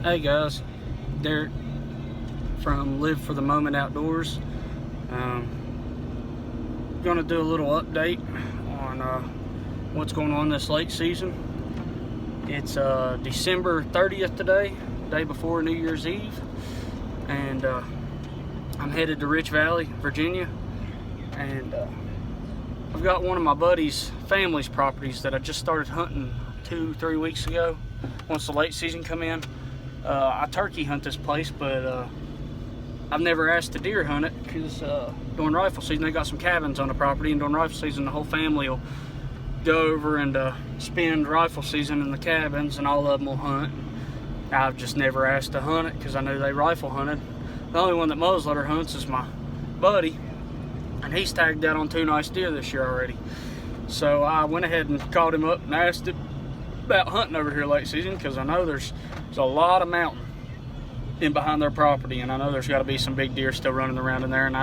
Hey guys, Derek from Live for the Moment Outdoors. Gonna do a little update on what's going on this lake season. It's December 30th today, day before New Year's Eve, and I'm headed to Rich Valley, Virginia, and I've got one of my buddy's family's properties that I just started hunting 2-3 weeks ago once the late season come in. I turkey hunt this place, but I've never asked to deer hunt it because during rifle season they got some cabins on the property, and during rifle season the whole family will go over and spend rifle season in the cabins, and all of them will hunt. I've just never asked to hunt it because I knew they rifle hunted. The only one that muzzleloader hunts is my buddy, and he's tagged out on 2 nice deer this year already. So I went ahead and called him up and asked him about hunting over here late season, because I know there's a lot of mountain in behind their property, and I know there's got to be some big deer still running around in there. And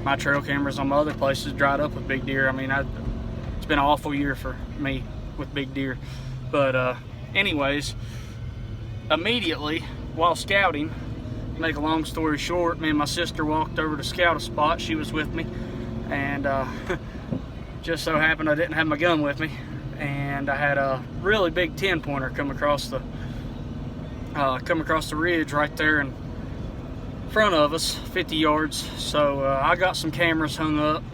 my trail cameras on my other places dried up with big deer. I mean, it's been an awful year for me with big deer. But anyways, immediately while scouting, make a long story short, me and my sister walked over to scout a spot. She was with me, and just so happened I didn't have my gun with me, and I had a really big 10-pointer come across the ridge right there in front of us, 50 yards. So I got some cameras hung up,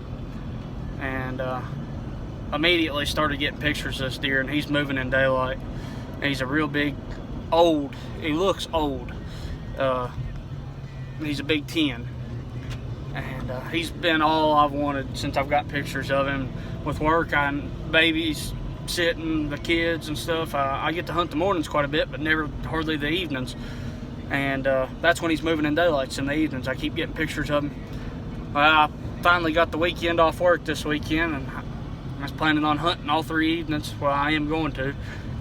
and immediately started getting pictures of this deer, and he's moving in daylight. And he's a real big, he looks old. He's a big 10, and he's been all I've wanted since I've got pictures of him. With work, babies sitting, the kids and stuff, I get to hunt the mornings quite a bit, but never hardly the evenings. And that's when he's moving in daylights, in the evenings. I keep getting pictures of him. I finally got the weekend off work this weekend, and I was planning on hunting all 3 evenings. Well, I am going to,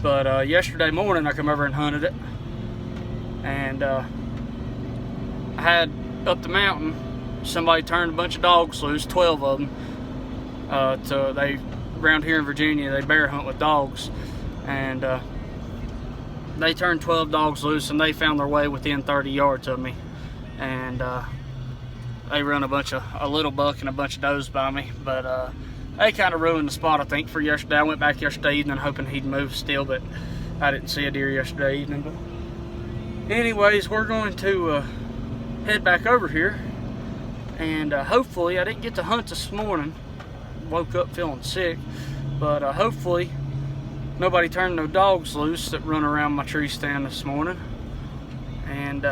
but yesterday morning I come over and hunted it, and I had up the mountain, somebody turned a bunch of dogs loose, 12 of them. Around here in Virginia, they bear hunt with dogs, and they turned 12 dogs loose, and they found their way within 30 yards of me, and they run a little buck and a bunch of does by me, but they kind of ruined the spot, I think, for yesterday. I went back yesterday evening hoping he'd move still, but I didn't see a deer yesterday evening. But anyways, we're going to head back over here, and hopefully, I didn't get to hunt this morning. Woke up feeling sick, but hopefully nobody turned no dogs loose that run around my tree stand this morning, and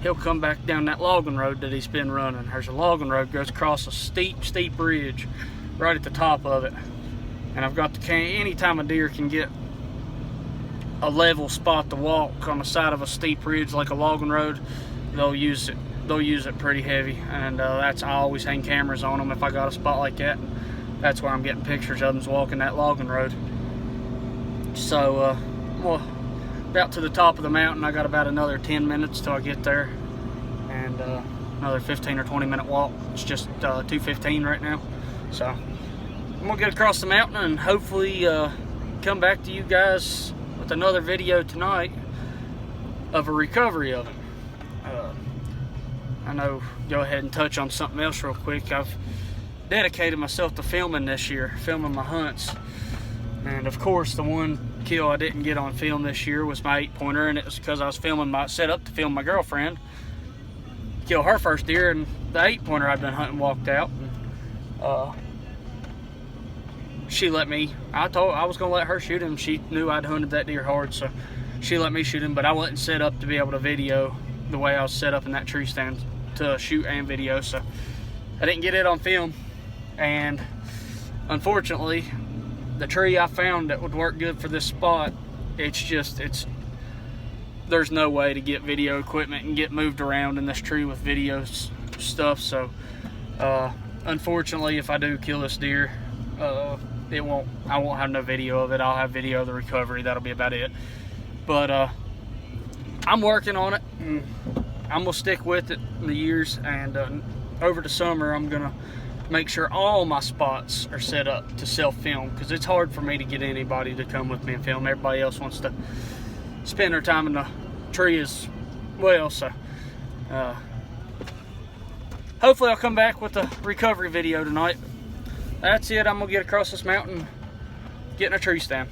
he'll come back down that logging road that he's been running. There's a logging road goes across a steep ridge right at the top of it, and I've got anytime a deer can get a level spot to walk on the side of a steep ridge like a logging road, they'll use it pretty heavy, and I always hang cameras on them if I got a spot like that. That's where I'm getting pictures of them, walking that logging road. So well, about to the top of the mountain, I got about another 10 minutes till I get there, and another 15 or 20 minute walk. It's just 2:15 right now, so I'm gonna get across the mountain and hopefully come back to you guys with another video tonight of a recovery of it. I know, go ahead and touch on something else real quick. I've dedicated myself to filming this year, filming my hunts. And of course, the one kill I didn't get on film this year was my 8-pointer, and it was because I was set up to film my girlfriend, kill her first deer, and the 8-pointer I'd been hunting walked out. And, she let me, I was gonna let her shoot him. She knew I'd hunted that deer hard, so she let me shoot him, but I wasn't set up to be able to video the way I was set up in that tree stand to shoot and video, so I didn't get it on film. And unfortunately, the tree I found that would work good for this spot, there's no way to get video equipment and get moved around in this tree with video stuff. So unfortunately, if I do kill this deer, I won't have no video of it. I'll have video of the recovery. That'll be about it. But I'm working on it, and I'm gonna stick with it in the years, and over the summer I'm gonna make sure all my spots are set up to self-film, because it's hard for me to get anybody to come with me and film. Everybody else wants to spend their time in the tree as well. So hopefully I'll come back with a recovery video tonight. That's it. I'm gonna get across this mountain, getting a tree stand.